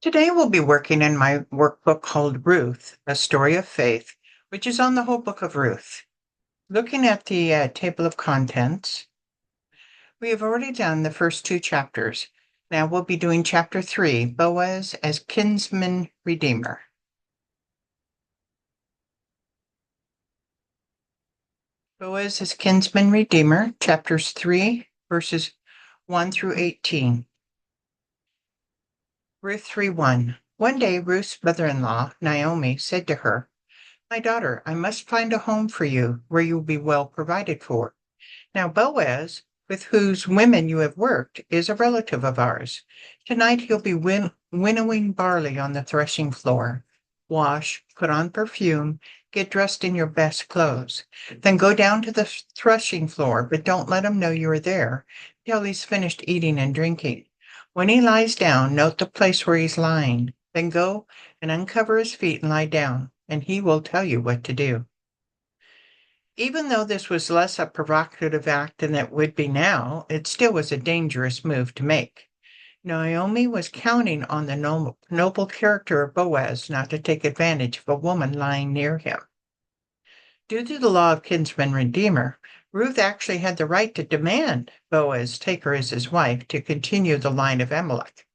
Today we'll be working in my workbook called Ruth, A Story of Faith, which is on the whole book of Ruth. Looking at the table of contents, we have already done the first two chapters. Now we'll be doing chapter 3, Boaz as Kinsman Redeemer. Boaz as Kinsman Redeemer, chapters 3, verses 1 through 18. Ruth 3:1. One day Ruth's mother-in-law, Naomi, said to her, "My daughter, I must find a home for you where you will be well provided for. Now Boaz, with whose women you have worked, is a relative of ours. Tonight he'll be winnowing barley on the threshing floor. Wash, put on perfume, get dressed in your best clothes. Then go down to the threshing floor, but don't let him know you are there till he's finished eating and drinking. When he lies down, note the place where he's lying. Then go and uncover his feet and lie down, and he will tell you what to do." Even though this was less a provocative act than it would be now, it still was a dangerous move to make. Naomi was counting on the noble character of Boaz not to take advantage of a woman lying near him. Due to the law of kinsman redeemer, Ruth actually had the right to demand Boaz take her as his wife to continue the line of Amalek.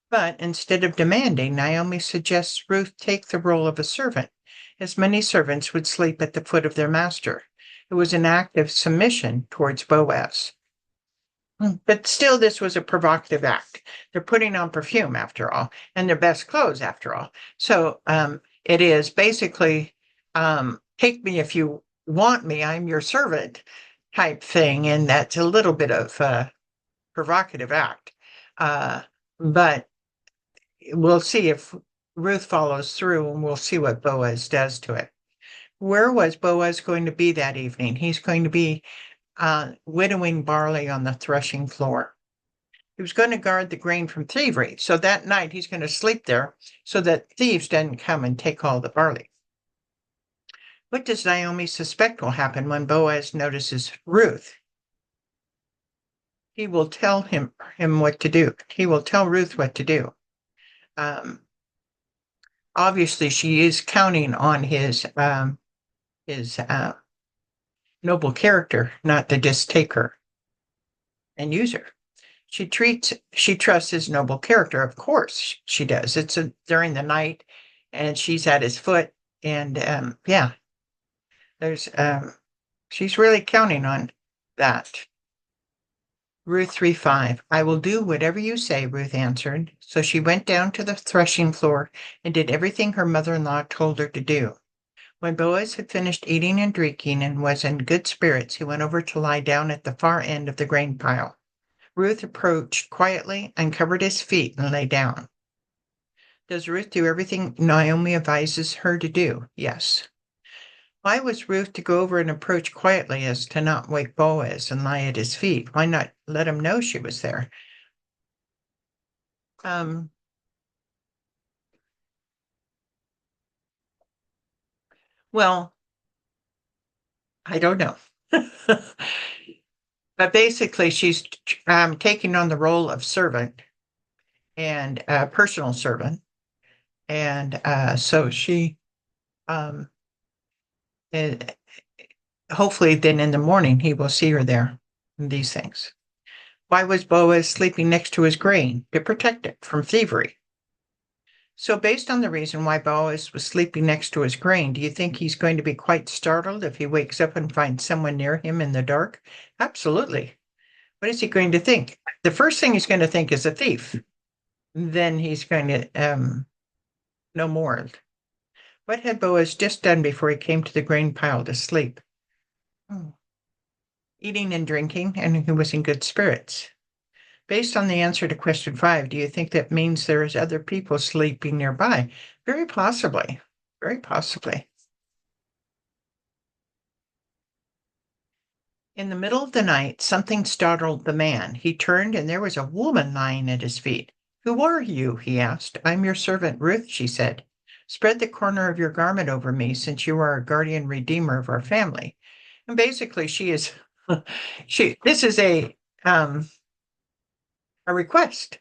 But instead of demanding, Naomi suggests Ruth take the role of a servant, as many servants would sleep at the foot of their master. It was an act of submission towards Boaz. But still, this was a provocative act. They're putting on perfume, after all, and their best clothes, after all. So it is basically, take me if you want me, I'm your servant type thing. And that's a little bit of a provocative act. But we'll see if Ruth follows through, and we'll see what Boaz does to it. Where was Boaz going to be that evening? He's going to be winnowing barley on the threshing floor. He was going to guard the grain from thievery. So that night he's going to sleep there so that thieves didn't come and take all the barley. What does Naomi suspect will happen when Boaz notices Ruth? He will tell him what to do. He will tell Ruth what to do. Obviously, she is counting on his noble character not to just take her and use her. She trusts his noble character. Of course she does. It's during the night, and she's at his foot, and she's really counting on that. Ruth 3:5. "I will do whatever you say," Ruth answered. So she went down to the threshing floor and did everything her mother-in-law told her to do. When Boaz had finished eating and drinking and was in good spirits, he went over to lie down at the far end of the grain pile. Ruth approached quietly, uncovered his feet, and lay down. Does Ruth do everything Naomi advises her to do? Yes. Why was Ruth to go over and approach quietly as to not wake Boaz and lie at his feet? Why not let him know she was there? Well, I don't know. But basically, she's taking on the role of servant and personal servant. And so she, hopefully then in the morning, he will see her there and these things. Why was Boaz sleeping next to his grain? To protect it from thievery. So based on the reason why Boaz was sleeping next to his grain, do you think he's going to be quite startled if he wakes up and finds someone near him in the dark? Absolutely. What is he going to think? The first thing he's going to think is a thief. Then he's going to no more. What had Boaz just done before he came to the grain pile to sleep? Eating and drinking, and he was in good spirits. Based on the answer to question 5, do you think that means there's other people sleeping nearby? Very possibly. Very possibly. In the middle of the night, something startled the man. He turned, and there was a woman lying at his feet. "Who are you?" he asked. "I'm your servant Ruth," she said. "Spread the corner of your garment over me, since you are a guardian redeemer of our family." And basically, she is, this is a request.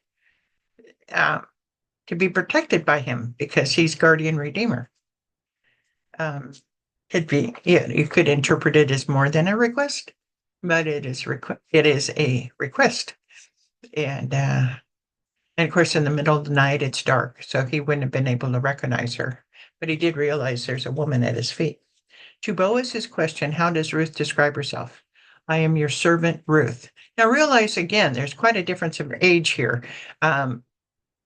to be protected by him because he's guardian redeemer. You could interpret it as more than a request, but it is a request. And of course, in the middle of the night, it's dark, so he wouldn't have been able to recognize her. But he did realize there's a woman at his feet. To Boaz's question, how does Ruth describe herself? I am your servant, Ruth. Now, realize again, there's quite a difference of age here.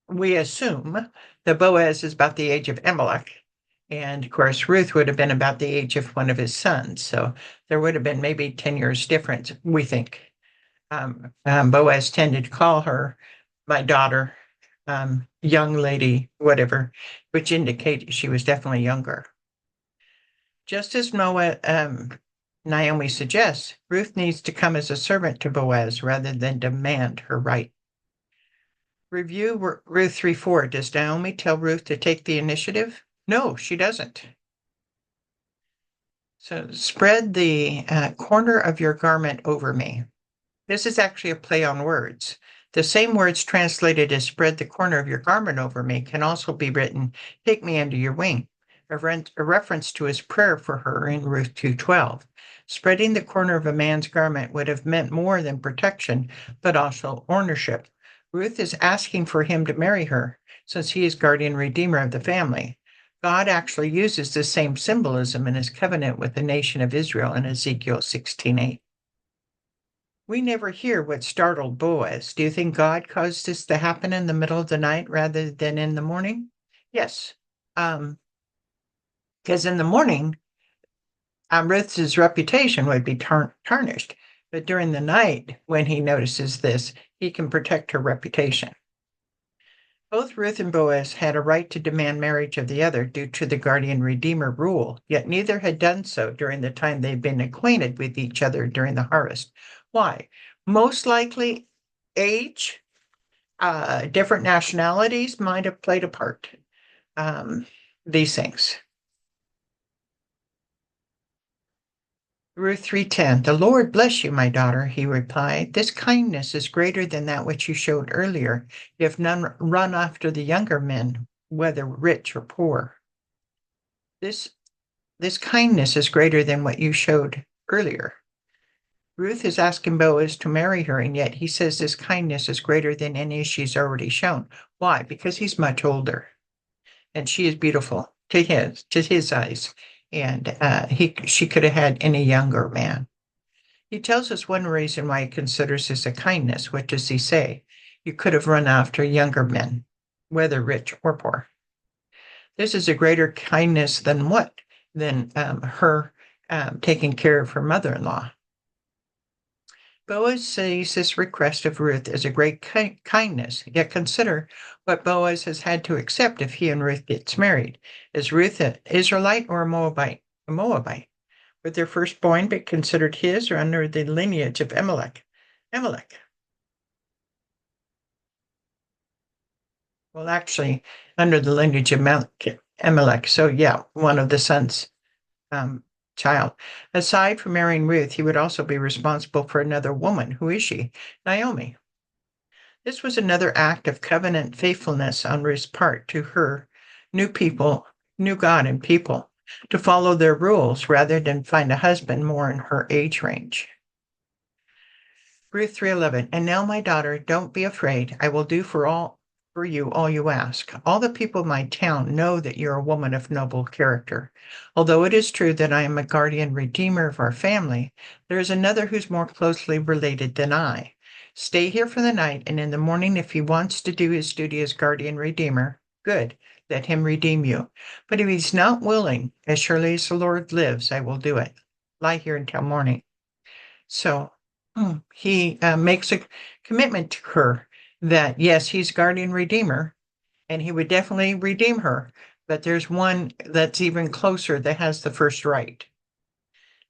We assume that Boaz is about the age of Elimelech. And of course, Ruth would have been about the age of one of his sons. So there would have been maybe 10 years difference, we think. Boaz tended to call her my daughter, young lady, whatever, which indicated she was definitely younger. Just as Naomi suggests, Ruth needs to come as a servant to Boaz rather than demand her right. Review Ruth 3:4. Does Naomi tell Ruth to take the initiative? No, she doesn't. So spread the corner of your garment over me. This is actually a play on words. The same words translated as spread the corner of your garment over me can also be written, take me under your wing, a reference to his prayer for her in Ruth 2:12. Spreading the corner of a man's garment would have meant more than protection, but also ownership. Ruth is asking for him to marry her, since he is guardian redeemer of the family. God actually uses this same symbolism in his covenant with the nation of Israel in Ezekiel 16:8. We never hear what startled Boaz. Do you think God caused this to happen in the middle of the night rather than in the morning? Yes. Because in the morning, Ruth's reputation would be tarnished. But during the night, when he notices this, he can protect her reputation. Both Ruth and Boaz had a right to demand marriage of the other due to the guardian redeemer rule, yet neither had done so during the time they'd been acquainted with each other during the harvest. Why? Most likely age, different nationalities might have played a part. These things. Ruth 3:10. The Lord bless you, my daughter, he replied. This kindness is greater than that which you showed earlier. You have none run after the younger men, whether rich or poor. This kindness is greater than what you showed earlier. Ruth is asking Boaz to marry her, and yet he says this kindness is greater than any she's already shown. Why? Because he's much older, and she is beautiful to his eyes. And she could have had any younger man. He tells us one reason why he considers this a kindness. What does he say? You could have run after younger men, whether rich or poor. This is a greater kindness than what? Than her taking care of her mother-in-law. Boaz sees this request of Ruth as a great kindness, yet consider what Boaz has had to accept if he and Ruth gets married. Is Ruth an Israelite or a Moabite? A Moabite. Would their firstborn be considered his or under the lineage of Elimelech? Elimelech. Well, actually, under the lineage of Elimelech. So yeah, one of the sons. Child. Aside from marrying Ruth, he would also be responsible for another woman. Who is she? Naomi. This was another act of covenant faithfulness on Ruth's part to her new people, new God and people, to follow their rules rather than find a husband more in her age range. Ruth 3:11. And now, my daughter, don't be afraid. I will do for you all you ask. All the people of my town know that you're a woman of noble character. Although it is true that I am a guardian redeemer of our family, there is another who's more closely related than I. Stay here for the night, and in the morning, if he wants to do his duty as guardian redeemer, good, let him redeem you. But if he's not willing, as surely as the Lord lives, I will do it. Lie here until morning. So he makes a commitment to her that, yes, he's guardian redeemer, and he would definitely redeem her, but there's one that's even closer that has the first right.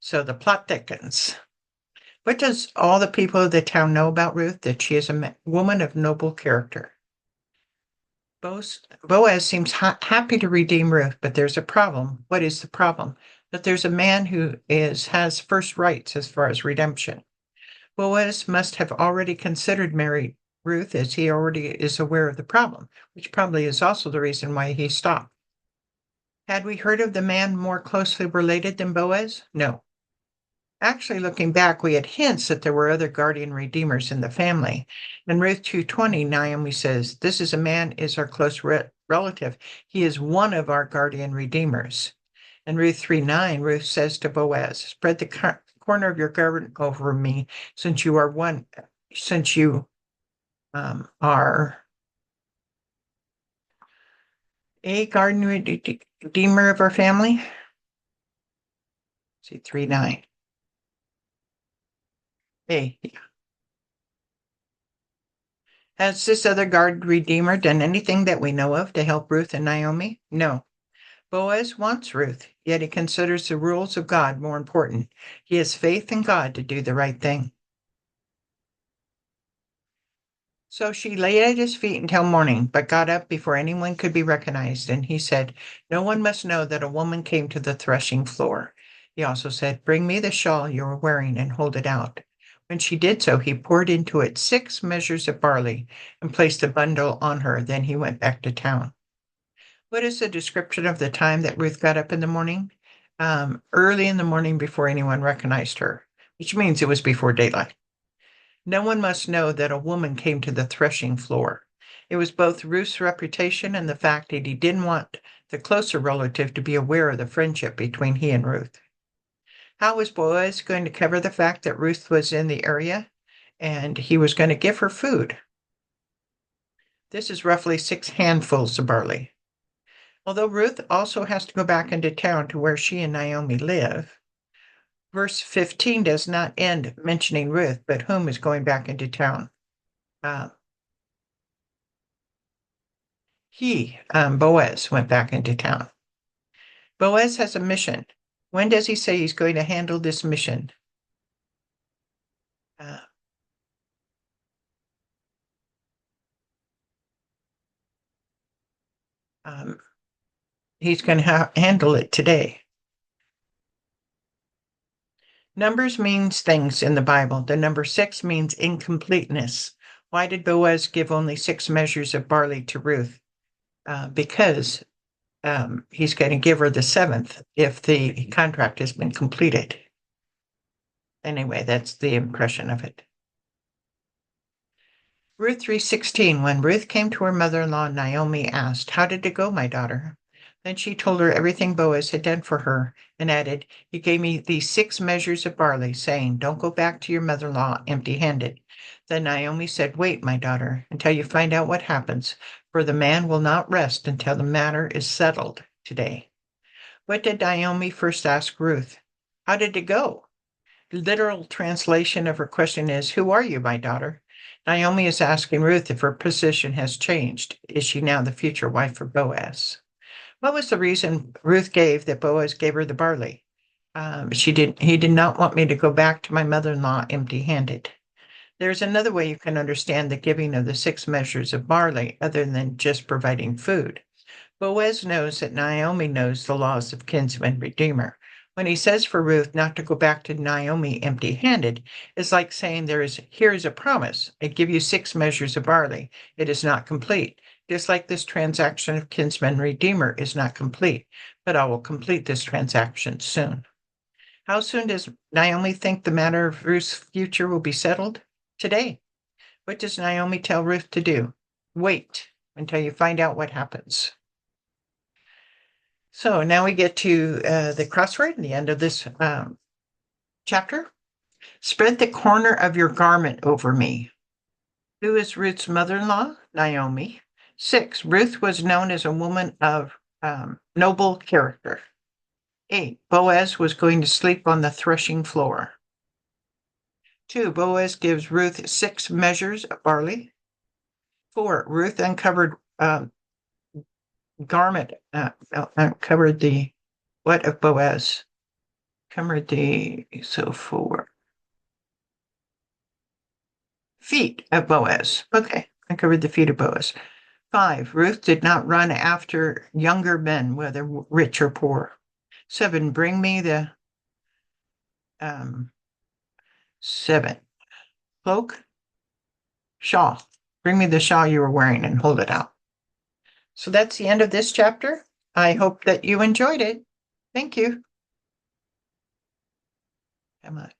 So the plot thickens. What does all the people of the town know about Ruth? That she is a woman of noble character. Boaz seems happy to redeem Ruth, but there's a problem. What is the problem? That there's a man who has first rights as far as redemption. Boaz must have already considered Ruth, as he already is aware of the problem, which probably is also the reason why he stopped. Had we heard of the man more closely related than Boaz? No. Actually, looking back, we had hints that there were other guardian redeemers in the family. In Ruth 2:20, Naomi says, "This is a man is our close relative. He is one of our guardian redeemers." In Ruth 3:9, Ruth says to Boaz, "Spread the corner of your garment over me, since you are are a guardian redeemer of our family." See 3:9. A. Has this other guard redeemer done anything that we know of to help Ruth and Naomi? No. Boaz wants Ruth, yet he considers the rules of God more important. He has faith in God to do the right thing. So she lay at his feet until morning, but got up before anyone could be recognized. And he said, "No one must know that a woman came to the threshing floor." He also said, "Bring me the shawl you are wearing and hold it out." When she did so, he poured into it 6 measures of barley and placed the bundle on her. Then he went back to town. What is the description of the time that Ruth got up in the morning? Early in the morning before anyone recognized her, which means it was before daylight. No one must know that a woman came to the threshing floor. It was both Ruth's reputation and the fact that he didn't want the closer relative to be aware of the friendship between he and Ruth. How was Boaz going to cover the fact that Ruth was in the area and he was going to give her food? This is roughly 6 handfuls of barley. Although Ruth also has to go back into town to where she and Naomi live, verse 15 does not end mentioning Ruth, but whom is going back into town? Boaz, went back into town. Boaz has a mission. When does he say he's going to handle this mission? Uh, he's going to handle it today. Numbers means things in the Bible. The number 6 means incompleteness. Why did Boaz give only 6 measures of barley to Ruth? Because he's going to give her the 7th if the contract has been completed. Anyway, that's the impression of it. Ruth 3:16, when Ruth came to her mother-in-law, Naomi asked, "How did it go, my daughter?" Then she told her everything Boaz had done for her and added, "He gave me these 6 measures of barley, saying, 'Don't go back to your mother-in-law empty-handed.'" Then Naomi said, "Wait, my daughter, until you find out what happens, for the man will not rest until the matter is settled today." What did Naomi first ask Ruth? How did it go? Literal translation of her question is, "Who are you, my daughter?" Naomi is asking Ruth if her position has changed. Is she now the future wife of Boaz? What was the reason Ruth gave that Boaz gave her the barley? He did not want me to go back to my mother-in-law empty-handed. There's another way you can understand the giving of the 6 measures of barley other than just providing food. Boaz knows that Naomi knows the laws of kinsman redeemer. When he says for Ruth not to go back to Naomi empty-handed, it's like saying here is a promise. I give you 6 measures of barley. It is not complete. Just like this transaction of kinsman redeemer is not complete, but I will complete this transaction soon. How soon does Naomi think the matter of Ruth's future will be settled? Today. What does Naomi tell Ruth to do? Wait until you find out what happens. So now we get to the crossword in the end of this chapter. Spread the corner of your garment over me. Who is Ruth's mother-in-law? Naomi. 6, Ruth was known as a woman of noble character. 8, Boaz was going to sleep on the threshing floor. 2, Boaz gives Ruth 6 measures of barley. 4, Ruth uncovered garment, covered the what of Boaz? Covered the feet of Boaz. Okay, I covered the feet of Boaz. 5, Ruth did not run after younger men, whether rich or poor. 7, bring me the 7, cloak, shawl. bring me the shawl you were wearing and hold it out. So that's the end of this chapter. I hope that you enjoyed it. Thank you. Come on.